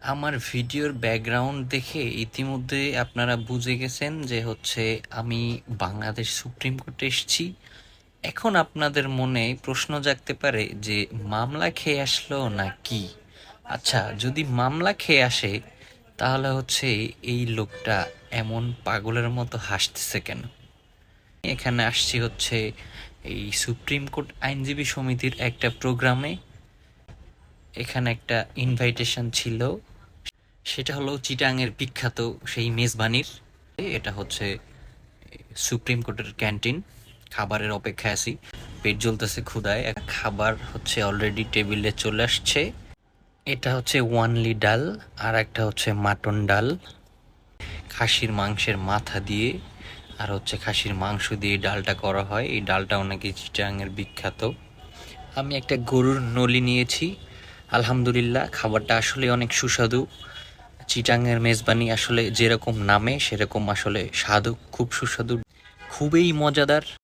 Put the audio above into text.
আমার ভিডিওর ব্যাকগ্রাউন্ড দেখে ইতিমধ্যে আপনারা বুঝে গেছেন যে আমি বাংলাদেশ সুপ্রিম কোর্টে এসেছি। এখন আপনাদের মনে প্রশ্ন জাগতে পারে যে মামলা খেয়ে আসলো না কি। আচ্ছা, যদি মামলা খেয়ে আসে তাহলে এই লোকটা এমন পাগলের মতো হাসতেছে কেন? এখানে আসছি এই সুপ্রিম কোর্ট আইনজীবী সমিতির একটা প্রোগ্রামে। এখানে একটা ইনভাইটেশন ছিল, সেটা হলো চিটাঙের বিখ্যাত সেই মেজবানির। এটা সুপ্রিম কোর্টের ক্যান্টিন। খাবারের অপেক্ষায় আছি, পেট জ্বলতেছে ক্ষুধায়। খাবার অলরেডি টেবিলে চলে আসছে। এটা ওয়ানলি ডাল, আর একটা মাটন ডাল, খাসির মাংসের মাথা দিয়ে আর খাসির মাংস দিয়ে ডালটা করা হয়। এই ডালটা অনেকে চিটাঙের বিখ্যাত। আমি একটা গরুর নলি নিয়েছি। আলহামদুলিল্লাহ, খাবারটা আসলে অনেক সুস্বাদু। চিটাঙের মেজবানি আসলে যেরকম নামে সেরকম আসলে স্বাদও খুব সুস্বাদু, খুবই মজাদার।